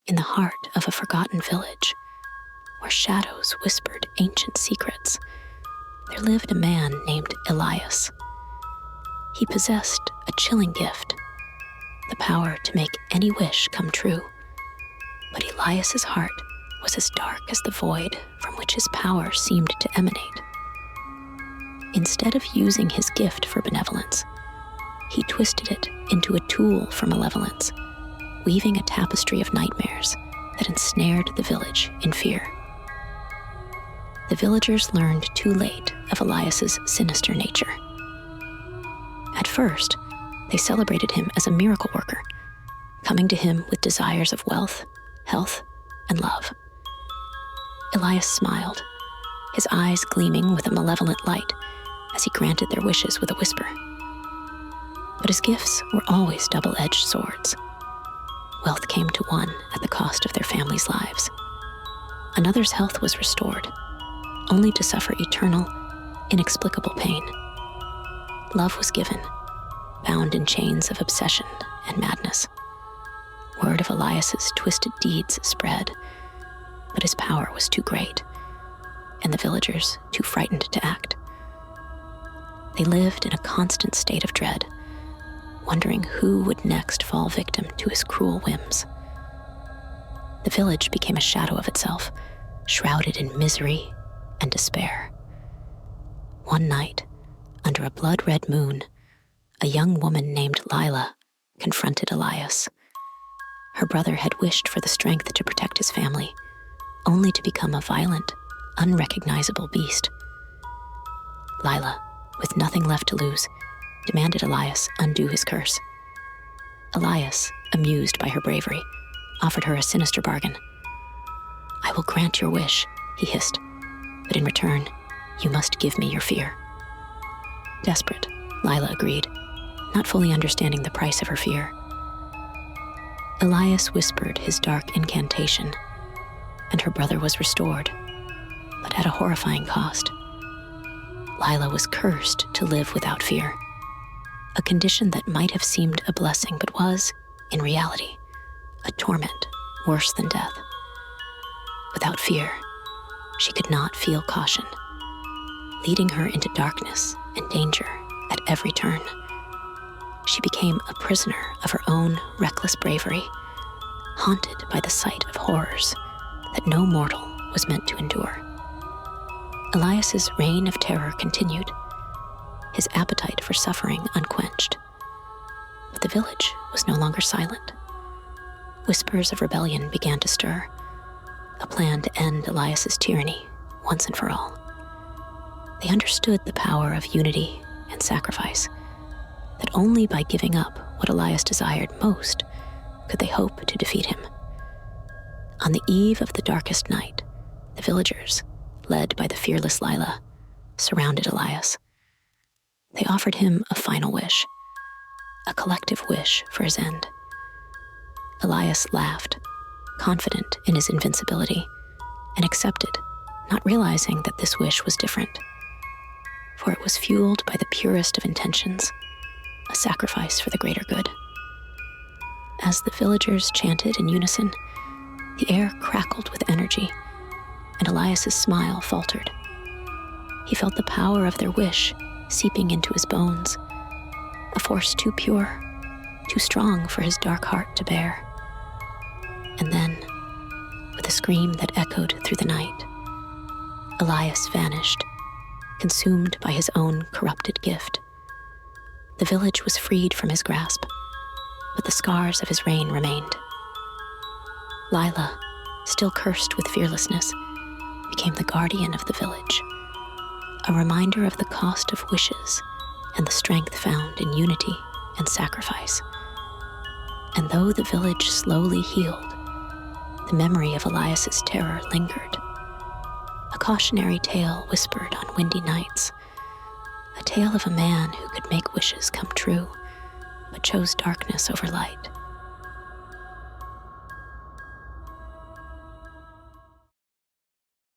in the heart of a forgotten village, where shadows whispered ancient secrets, there lived a man named Elias. He possessed a chilling gift, the power to make any wish come true. But Elias's heart was as dark as the void from which his power seemed to emanate. Instead of using his gift for benevolence, he twisted it into a tool for malevolence, weaving a tapestry of nightmares that ensnared the village in fear. The villagers learned too late of Elias's sinister nature. At first, they celebrated him as a miracle worker, coming to him with desires of wealth, health, and love. Elias smiled, his eyes gleaming with a malevolent light as he granted their wishes with a whisper. But his gifts were always double-edged swords. Wealth came to one at the cost of their family's lives. Another's health was restored, only to suffer eternal, inexplicable pain. Love was given, bound in chains of obsession and madness. Word of Elias's twisted deeds spread, but his power was too great, and the villagers too frightened to act. They lived in a constant state of dread, wondering who would next fall victim to his cruel whims. The village became a shadow of itself, shrouded in misery and despair. One night, under a blood-red moon, a young woman named Lila confronted Elias. Her brother had wished for the strength to protect his family, only to become a violent, unrecognizable beast. Lila, with nothing left to lose, demanded Elias undo his curse. Elias, amused by her bravery, offered her a sinister bargain. "I will grant your wish," he hissed, "but in return, you must give me your fear." Desperate, Lila agreed, not fully understanding the price of her fear. Elias whispered his dark incantation, and her brother was restored, but at a horrifying cost. Lila was cursed to live without fear, a condition that might have seemed a blessing but was, in reality, a torment worse than death. Without fear, she could not feel caution, leading her into darkness and danger at every turn. She became a prisoner of her own reckless bravery, haunted by the sight of horrors that no mortal was meant to endure. Elias's reign of terror continued, his appetite for suffering unquenched. But the village was no longer silent. Whispers of rebellion began to stir, a plan to end Elias's tyranny once and for all. They understood the power of unity and sacrifice, that only by giving up what Elias desired most could they hope to defeat him. On the eve of the darkest night, the villagers, led by the fearless Lila, surrounded Elias. They offered him a final wish, a collective wish for his end. Elias laughed, confident in his invincibility, and accepted, not realizing that this wish was different, for it was fueled by the purest of intentions, a sacrifice for the greater good. As the villagers chanted in unison, the air crackled with energy, and Elias's smile faltered. He felt the power of their wish seeping into his bones, a force too pure, too strong for his dark heart to bear. And then, with a scream that echoed through the night, Elias vanished, consumed by his own corrupted gift. The village was freed from his grasp, but the scars of his reign remained. Lila, still cursed with fearlessness, became the guardian of the village, a reminder of the cost of wishes and the strength found in unity and sacrifice. And though the village slowly healed, the memory of Elias's terror lingered. A cautionary tale whispered on windy nights, a tale of a man who could make wishes come true, but chose darkness over light.